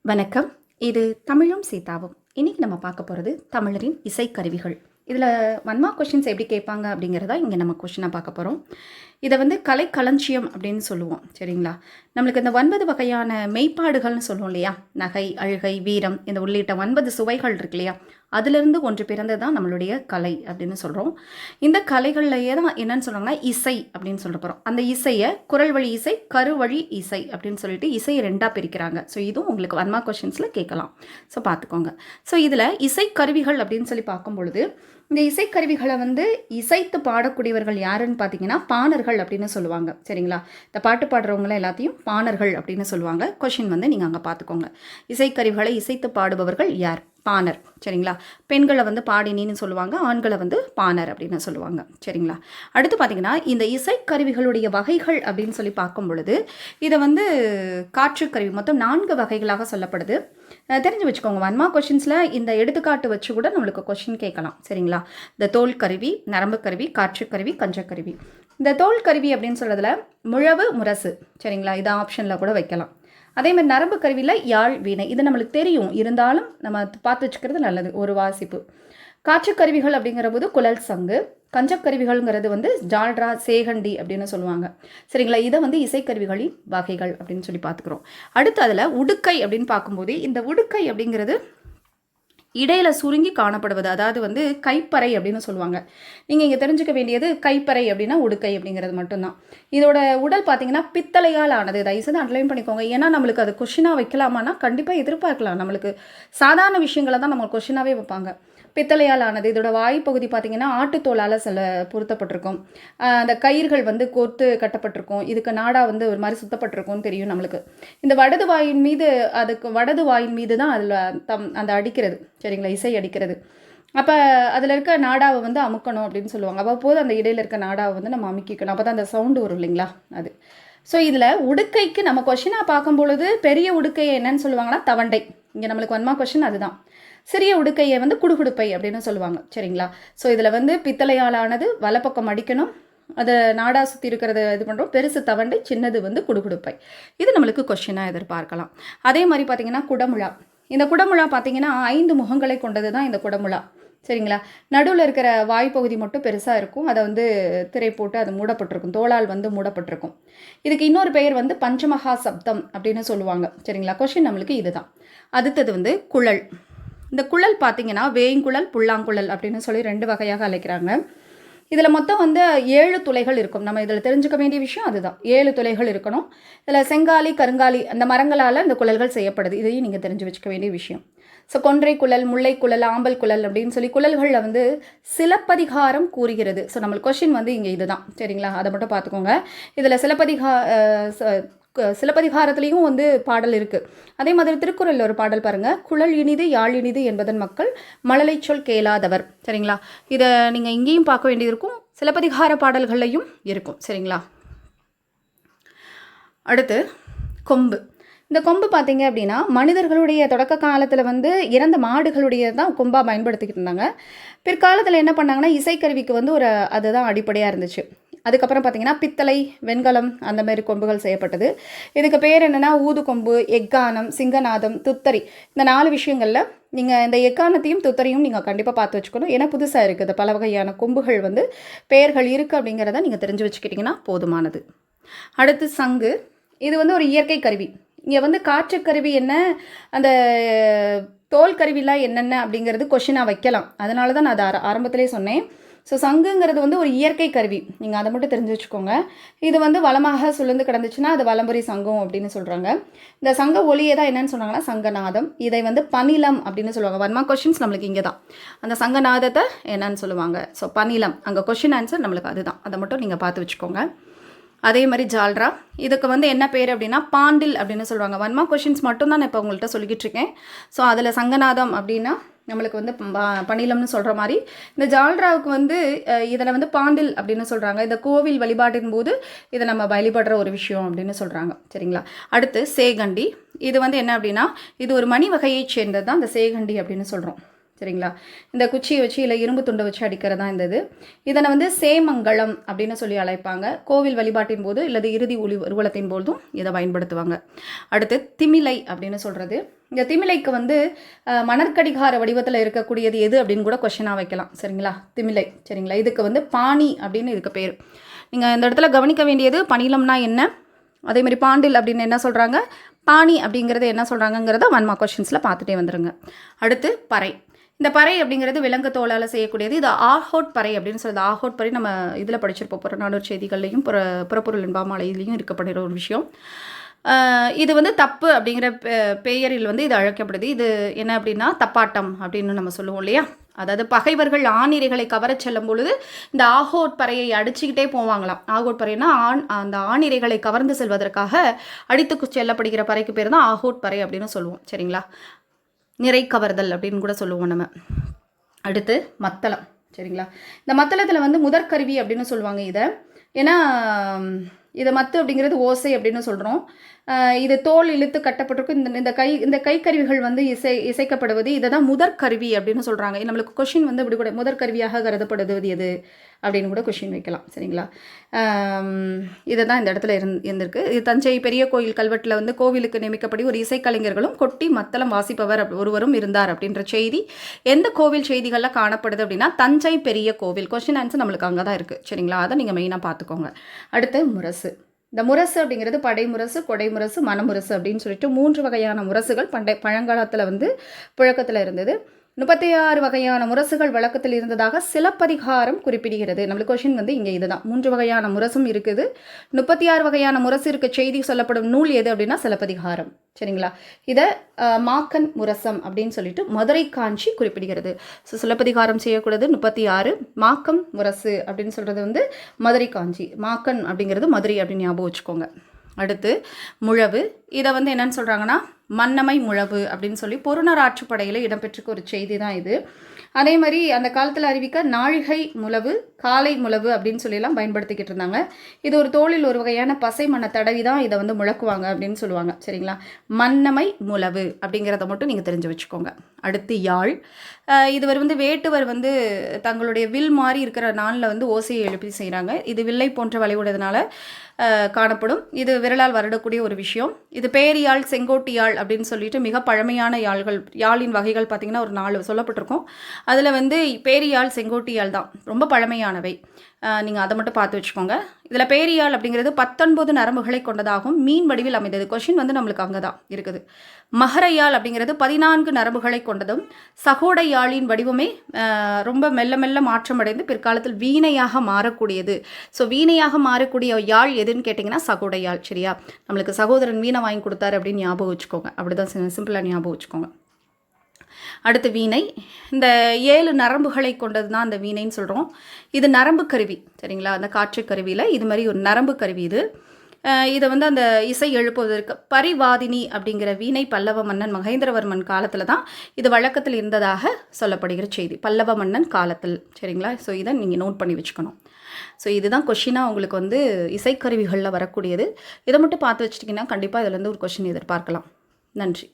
வணக்கம். இது தமிழும் சீதாவும். இன்னைக்கு நம்ம பார்க்க போகிறது தமிழரின் இசைக்கருவிகள். இதில் 1 மார்க் கொஷின்ஸ் எப்படி கேட்பாங்க அப்படிங்கிறதா இங்கே நம்ம கொஷினாக பார்க்க போகிறோம். இதை வந்து கலைக்களஞ்சியம் அப்படின்னு சொல்லுவோம். சரிங்களா? நம்மளுக்கு இந்த 9 வகையான மெய்ப்பாடுகள்னு சொல்லுவோம் இல்லையா? நகை, அழுகை, வீரம் இந்த உள்ளிட்ட 9 சுவைகள் இருக்கு இல்லையா? அதிலிருந்து ஒன்று பிறந்தது தான் நம்மளுடைய கலை அப்படின்னு சொல்கிறோம். இந்த கலைகள்லையே தான் என்னன்னு சொல்கிறாங்கன்னா இசை அப்படின்னு சொல்ல போகிறோம். அந்த இசையை குரல் வழி இசை, கருவழி இசை அப்படின்னு சொல்லிட்டு இசையை 2ஆக பிரிக்கிறாங்க. ஸோ இதுவும் உங்களுக்கு 1 மார்க் கொஷின்ஸில் கேட்கலாம். ஸோ பார்த்துக்கோங்க. ஸோ இதில் இசைக்கருவிகள் அப்படின்னு சொல்லி பார்க்கும் பொழுது இந்த இசைக்கருவிகளை வந்து இசைத்து பாடக்கூடியவர்கள் யாருன்னு பார்த்தீங்கன்னா பாணர்கள் அப்படின்னு சொல்லுவாங்க. சரிங்களா? இந்த பாட்டு பாடுறவங்கள எல்லாத்தையும் பாணர்கள் அப்படின்னு சொல்லுவாங்க. கொஷின் வந்து நீங்கள் அங்கே பார்த்துக்கோங்க. இசைக்கருவிகளை இசைத்து பாடுபவர்கள் யார்? பாணர். சரிங்களா? பெண்களை வந்து பாடினின்னு சொல்லுவாங்க, ஆண்களை வந்து பாணர் அப்படின்னு சொல்லுவாங்க. சரிங்களா? அடுத்து பார்த்தீங்கன்னா இந்த இசைக்கருவிகளுடைய வகைகள் அப்படின்னு சொல்லி பார்க்கும் பொழுது இதை வந்து காற்றுக்கருவி மொத்தம் 4 வகைகளாக சொல்லப்படுது. தெரிஞ்சு வச்சுக்கோங்க. 1 மார்க் கொஷின்ஸில் இந்த எடுத்துக்காட்டு வச்சு கூட நம்மளுக்கு கொஷின் கேட்கலாம். சரிங்களா? இந்த தோல் கருவி, நரம்பு கருவி, காற்றுக்கருவி, கஞ்சக்கருவி. இந்த தோல் கருவி அப்படின்னு சொல்கிறதுல முழவு, முரசு. சரிங்களா? இதை ஆப்ஷனில் கூட வைக்கலாம். அதே மாதிரி நரம்பு கருவியில் யாழ், வீணை. இது நம்மளுக்கு தெரியும், இருந்தாலும் நம்ம பார்த்து வச்சுக்கிறது நல்லது, ஒரு வாசிப்பு. காற்றுக்கருவிகள் அப்படிங்கிற போது குழல், சங்கு. கஞ்சக்கருவிகள்ங்கிறது வந்து ஜால்ரா, சேகண்டி அப்படின்னு சொல்லுவாங்க. சரிங்களா? இதை வந்து இசைக்கருவிகளின் வகைகள் அப்படின்னு சொல்லி பார்த்துக்கிறோம். அடுத்து அதில் உடுக்கை அப்படின்னு பார்க்கும்போது இந்த உடுக்கை அப்படிங்கிறது இடையில சுருங்கி காணப்படுவது, அதாவது வந்து கைப்பறை அப்படின்னு சொல்லுவாங்க. நீங்கள் இங்கே தெரிஞ்சுக்க வேண்டியது கைப்பறை அப்படின்னா உடுக்கை அப்படிங்கிறது மட்டும்தான். இதோட உடல் பார்த்தீங்கன்னா பித்தளையால் ஆனது. தயவுசெய்து அண்டர்லைன் பண்ணிக்கோங்க. ஏன்னா நம்மளுக்கு அது கொஷினாக வைக்கலாமான்னா கண்டிப்பாக எதிர்பார்க்கலாம். நம்மளுக்கு சாதாரண விஷயங்களை தான் நம்ம கொஷினாகவே வைப்பாங்க. பித்தளையால் ஆனது. இதோட வாய்ப்பகுதி பார்த்தீங்கன்னா ஆட்டுத்தோலால் சில பொருத்தப்பட்டிருக்கும். அந்த கயிர்கள் வந்து கோர்த்து கட்டப்பட்டிருக்கும். இதுக்கு நாடா வந்து ஒரு மாதிரி சுத்தப்பட்டிருக்கும்னு தெரியும் நம்மளுக்கு. இந்த வடது வாயின் மீது, அதுக்கு வடது வாயின் மீது தான் அதில் அந்த அடிக்கிறது. சரிங்களா? இசை அடிக்கிறது. அப்போ அதில் இருக்க நாடாவை வந்து அமுக்கணும் அப்படின்னு சொல்லுவாங்க. அவ்வப்போது அந்த இடையில் இருக்க நாடாவை வந்து நம்ம அமுக்கிக்கணும். அப்போ தான் அந்த சவுண்டு வரும் இல்லைங்களா? அது. ஸோ இதில் உடுக்கைக்கு நம்ம கொஷினாக பார்க்கும் பொழுது பெரிய உடுக்கை என்னன்னு சொல்லுவாங்கன்னா தவண்டை. இங்கே நம்மளுக்கு 1 மார்க் கொஷின் அதுதான். சிறிய உடுக்கையை வந்து குடுகுடுப்பை அப்படின்னு சொல்லுவாங்க. சரிங்களா? ஸோ இதில் வந்து பித்தளையால் ஆனது, வலப்பக்கம் அடிக்கணும், அதை நாடா சுற்றி இருக்கிறத இது பண்ணுறோம். பெருசு தவண்டை, சின்னது வந்து குடுகுடுப்பை. இது நம்மளுக்கு கொஷினாக எதிர்பார்க்கலாம். அதே மாதிரி பார்த்தீங்கன்னா குடமுழா. இந்த குடமுழா பார்த்தீங்கன்னா 5 முகங்களை கொண்டது தான் இந்த குடமுழா. சரிங்களா? நடுவில் இருக்கிற வாய்ப்பகுதி மட்டும் பெருசாக இருக்கும். அதை வந்து திரை போட்டு அது மூடப்பட்டிருக்கும், தோளால் வந்து மூடப்பட்டிருக்கும். இதுக்கு இன்னொரு பெயர் வந்து பஞ்சமகா சப்தம் அப்படின்னு சொல்லுவாங்க. சரிங்களா? கொஷின் நம்மளுக்கு இதுதான். அடுத்தது வந்து குழல். இந்த குழல் பார்த்தீங்கன்னா வேங்குழல், புல்லாங்குழல் அப்படின்னு சொல்லி 2 வகையாக அழைக்கிறாங்க. இதில் மொத்தம் வந்து 7 துளைகள் இருக்கும். நம்ம இதில் தெரிஞ்சுக்க வேண்டிய விஷயம் அதுதான். 7 துளைகள் இருக்கணும். இதில் செங்காலி, கருங்காலி அந்த மரங்களால் இந்த குழல்கள் செய்யப்படுது. இதையும் நீங்கள் தெரிஞ்சு வச்சுக்க வேண்டிய விஷயம். ஸோ கொன்றை குழல், முல்லை குழல், ஆம்பல் குழல் அப்படின்னு சொல்லி குழல்களில் வந்து சிலப்பதிகாரம் கூறுகிறது. ஸோ நம்மளுக்கு கொஷின் வந்து இங்கே இதுதான். சரிங்களா? அதை மட்டும் பார்த்துக்கோங்க. இதில் சிலப்பதிகாரத்துலேயும் வந்து பாடல் இருக்குது. அதே மாதிரி திருக்குறளில் ஒரு பாடல் பாருங்கள். குழல் இனிது யாழ் இனிது என்பதன் மக்கள் மழலை சொல் கேளாதவர். சரிங்களா? இதை நீங்கள் இங்கேயும் பார்க்க வேண்டியிருக்கும், சிலப்பதிகார பாடல்கள்லையும் இருக்கும். சரிங்களா? அடுத்து கொம்பு. இந்த கொம்பு பார்த்தீங்க அப்படின்னா மனிதர்களுடைய தொடக்க காலத்தில் வந்து இறந்த மாடுகளுடைய தான் கொம்பாக பயன்படுத்திக்கிட்டு இருந்தாங்க. பிற்காலத்தில் என்ன பண்ணாங்கன்னா இசைக்கருவிக்கு வந்து ஒரு அதுதான் அடிப்படையாக இருந்துச்சு. அதுக்கப்புறம் பார்த்தீங்கன்னா பித்தளை, வெண்கலம் அந்த மாதிரி கொம்புகள் செய்யப்பட்டது. இதுக்கு பேர் என்னென்னா ஊதுகொம்பு, எக்கானம், சிங்கநாதம், துத்தரி. இந்த 4 விஷயங்களில் நீங்கள் இந்த எக்கானத்தையும் துத்தரையும் நீங்கள் கண்டிப்பாக பார்த்து வச்சுக்கணும். ஏன்னா புதுசாக இருக்குது, பல வகையான கொம்புகள் வந்து பெயர்கள் இருக்குது அப்படிங்கிறத நீங்கள் தெரிஞ்சு வச்சுக்கிட்டிங்கன்னா போதுமானது. அடுத்து சங்கு. இது வந்து ஒரு இயற்கை கருவி. இங்கே வந்து காற்றுக்கருவி என்ன, அந்த தோல் கருவிலாம் என்னென்ன அப்படிங்கிறது கொஷினாக வைக்கலாம். அதனால தான் நான் அதை ஆரம்பத்திலே சொன்னேன். ஸோ சங்குங்கிறது வந்து ஒரு இயற்கை கருவி. நீங்கள் அதை மட்டும் தெரிஞ்சு வச்சுக்கோங்க. இது வந்து வளமாக சுழந்து கிடந்துச்சுன்னா அது வலம்புரி சங்கம் அப்படின்னு சொல்கிறாங்க. இந்த சங்க ஒளியை தான் என்னன்னு சொன்னாங்கன்னா சங்கநாதம். இதை வந்து பனிலம் அப்படின்னு சொல்லுவாங்க. 1 மார்க் கொஷின்ஸ் நம்மளுக்கு இங்கே தான். அந்த சங்கநாதத்தை என்னன்னு சொல்லுவாங்க. ஸோ பனிலம் அங்கே கொஷின் ஆன்சர் நம்மளுக்கு அதுதான். அதை மட்டும் நீங்கள் பார்த்து வச்சுக்கோங்க. அதே மாதிரி ஜால்ரா. இதுக்கு வந்து என்ன பேர் அப்படின்னா பாண்டில் அப்படின்னு சொல்லுவாங்க. 1 மார்க் கொஷின்ஸ் மட்டும் தான் நான் இப்போ உங்கள்கிட்ட சொல்லிக்கிட்டு இருக்கேன். ஸோ அதில் சங்கநாதம் அப்படின்னா நம்மளுக்கு வந்து பணிலம்னு சொல்கிற மாதிரி இந்த ஜால்ராவுக்கு வந்து இதில் வந்து பாண்டில் அப்படின்னு சொல்கிறாங்க. இந்த கோவில் வழிபாட்டின் போது இதை நம்ம வழிபடுற ஒரு விஷயம் அப்படின்னு சொல்கிறாங்க. சரிங்களா? அடுத்து சேகண்டி. இது வந்து என்ன அப்படின்னா இது ஒரு மணி வகையை சேர்ந்தது தான் இந்த சேகண்டி அப்படின்னு சொல்கிறோம். சரிங்களா? இந்த குச்சியை வச்சு இல்லை இரும்பு துண்டை வச்சு அடிக்கிறது தான் இந்த இது. இதனை வந்து சேமங்கலம் அப்படின்னு சொல்லி அழைப்பாங்க. கோவில் வழிபாட்டின் போது இல்லது இறுதி ஊர்வலத்தின் போதும் இதை பயன்படுத்துவாங்க. அடுத்து திமிலை அப்படின்னு சொல்கிறது. இந்த திமிலைக்கு வந்து மணற்கடிகார வடிவத்தில் இருக்கக்கூடியது எது அப்படின்னு கூட கொஷனாக வைக்கலாம். சரிங்களா? திமிலை. சரிங்களா? இதுக்கு வந்து பாணி அப்படின்னு இதுக்கு பேர். நீங்கள் இந்த இடத்துல கவனிக்க வேண்டியது பணிலம்னா என்ன, அதே மாதிரி பாண்டில் அப்படின்னு என்ன சொல்கிறாங்க, பாணி அப்படிங்கிறது என்ன சொல்கிறாங்கங்கிறத 1 மார்க் கொஷின்ஸில் பார்த்துட்டே வந்துடுங்க. அடுத்து பறை. இந்த பறை அப்படிங்கிறது விலங்கு தோலால் செய்யக்கூடியது. இது ஆஹோட் பறை அப்படின்னு சொல்லுது. ஆஹோட் பறை நம்ம இதில் படிச்சிருப்போம், புறநானூறு செய்திகள்லையும் புறப்பொருள் என்பாமாலையிலையும் இருக்கப்படுகிற ஒரு விஷயம். இது வந்து தப்பு அப்படிங்கிற பெயரில் வந்து இது அழைக்கப்படுது. இது என்ன அப்படின்னா தப்பாட்டம் அப்படின்னு நம்ம சொல்லுவோம் இல்லையா? அதாவது பகைவர்கள் ஆணிரைகளை கவரச் செல்லும் பொழுது இந்த ஆகோட் பறையை அடிச்சுக்கிட்டே போவாங்களாம். ஆகோட் பறைனா அந்த ஆணிரைகளை கவர்ந்து செல்வதற்காக அடித்து செல்லப்படுகிற பறைக்கு பேர் தான் ஆகோட் பறை அப்படின்னு சொல்லுவோம். சரிங்களா? நிறை கவர்தல் அப்படின்னு கூட சொல்லுவோம் நம்ம. அடுத்து மத்தளம். சரிங்களா? இந்த மத்தளத்தில் வந்து முதற்கருவி அப்படின்னு சொல்லுவாங்க இதை. ஏன்னா இதை மத்து அப்படிங்கிறது ஓசை அப்படின்னு சொல்கிறோம். இது தோல் இழுத்து கட்டப்பட்டிருக்கும். இந்த கைக்கருவிகள் வந்து இசைக்கப்படுவது இதை தான் முதற்கருவி அப்படின்னு சொல்கிறாங்க. நம்மளுக்கு கொஷின் வந்து இப்படி கூட முதற்கருவியாக கருதப்படுவது எது அப்படின்னு கூட கொஷின் வைக்கலாம். சரிங்களா? இதை தான் இந்த இடத்துல இருந்திருக்கு. இது தஞ்சை பெரிய கோயில் கல்வெட்டில் வந்து கோவிலுக்கு நியமிக்கப்படி ஒரு இசைக்கலைஞர்களும் கொட்டி மத்தளம் வாசிப்பவர் ஒருவரும் இருந்தார் அப்படின்ற செய்தி எந்த கோவில் செய்திகளில் காணப்படுது அப்படின்னா தஞ்சை பெரிய கோவில். கொஷின் ஆன்சர் நம்மளுக்கு அங்கே தான் இருக்குது. சரிங்களா? அதை நீங்கள் மெயினாக பார்த்துக்கோங்க. அடுத்து முரசு. இந்த முரசு அப்படிங்கிறது படைமுரசு, கொடைமுரசு, மணமுரசு அப்படின்னு சொல்லிட்டு 3 வகையான முரசுகள் பழங்காலத்தில் வந்து புழக்கத்தில் இருந்தது. 36 வகையான முரசுகள் வழக்கத்தில் இருந்ததாக சிலப்பதிகாரம் குறிப்பிடுகிறது. நம்மளுக்கு கொஷின் வந்து இங்கே இதுதான். 3 வகையான முரசும் இருக்குது, 36 வகையான முரசு இருக்க செய்தி சொல்லப்படும் நூல் எது அப்படின்னா சிலப்பதிகாரம். சரிங்களா? இதை மாக்கன் முரசம் அப்படின்னு சொல்லிட்டு மதுரை காஞ்சி குறிப்பிடுகிறது. ஸோ சிலப்பதிகாரம் செய்யக்கூடாது 36, மாக்கம் முரசு அப்படின்னு சொல்கிறது வந்து மதுரை காஞ்சி. மாக்கன் அப்படிங்கிறது மதுரை அப்படின்னு ஞாபகம் வச்சுக்கோங்க. அடுத்து முழவு. இதை வந்து என்னன்னு சொல்கிறாங்கன்னா மன்னமை முழவு அப்படின்னு சொல்லி பொருணர் ஆற்றுப்படையில் இடம்பெற்றிருக்க ஒரு செய்தி தான் இது. அதே மாதிரி அந்த காலத்தில் அறிவிக்க நாழிகை முழவு, காலை முழவு அப்படின்னு சொல்லிலாம் பயன்படுத்திக்கிட்டு இருந்தாங்க. இது ஒரு தோளில் ஒரு வகையான பசை மண்ணை தடவி தான் இதை வந்து முழக்குவாங்க அப்படின்னு சொல்லுவாங்க. சரிங்களா? மன்னமை முழவு அப்படிங்கிறத மட்டும் நீங்கள் தெரிஞ்சு வச்சுக்கோங்க. அடுத்து யாழ். இதுவர் வந்து வேட்டுவர் வந்து தங்களுடைய வில் மாதிரி இருக்கிற நாளில் வந்து ஓசையை எழுப்பி செய்கிறாங்க. இது வில்லை போன்ற வளைவுடையதுனால காணப்படும். இது விரலால் வருடக்கூடிய ஒரு விஷயம். இது பேரியாழ், செங்கோட்டியாழ் அப்படின்னு சொல்லிட்டு மிக பழமையான யாழ்கள். யாழின் வகைகள் பார்த்திங்கன்னா ஒரு 4 சொல்லப்பட்டிருக்கும். அதில் வந்து பேரியாழ், செங்கோட்டியாழ் தான் ரொம்ப பழமையானவை. நீங்கள் அதை மட்டும் பார்த்து வச்சுக்கோங்க. இதில் பேரியாழ் அப்படிங்கிறது 19 நரம்புகளை கொண்டதாகவும் மீன் வடிவில் அமைந்தது. கொஷின் வந்து நம்மளுக்கு அங்கே தான் இருக்குது. மகரையாழ் அப்படிங்கிறது 14 நரம்புகளை கொண்டதும் சகோடை யாழின் வடிவமே ரொம்ப மெல்ல மெல்ல மாற்றமடைந்து பிற்காலத்தில் வீணையாக மாறக்கூடியது. ஸோ வீணையாக மாறக்கூடிய யாழ் எதுன்னு கேட்டிங்கன்னா சகோடை யாழ். சரியா? நம்மளுக்கு சகோதரன் வீணை வாங்கி கொடுத்தாரு அப்படின்னு ஞாபகம் வச்சுக்கோங்க. அப்படி தான் சிம்பிளாக ஞாபகம் வச்சுக்கோங்க. அடுத்து வீணை. இந்த 7 நரம்புகளை கொண்டது தான் அந்த வீணைன்னு சொல்கிறோம். இது நரம்பு கருவி. சரிங்களா? அந்த காற்று கருவியில் இது மாதிரி ஒரு நரம்பு கருவி இது. இதை வந்து அந்த இசை எழுப்புவதற்கு பரிவாதினி அப்படிங்கிற வீணை பல்லவ மன்னன் மகேந்திரவர்மன் காலத்தில் தான் இது வழக்கத்தில் இருந்ததாக சொல்லப்படுகிற செய்தி. பல்லவ மன்னன் காலத்தில். சரிங்களா? ஸோ இதை நீங்கள் நோட் பண்ணி வச்சுக்கணும். ஸோ இதுதான் கொஷினாக உங்களுக்கு வந்து இசைக்கருவிகளில் வரக்கூடியது. இதை மட்டும் பார்த்து வச்சிட்டிங்கன்னா கண்டிப்பாக இதிலேருந்து ஒரு கொஷின் எதிர்பார்க்கலாம். நன்றி.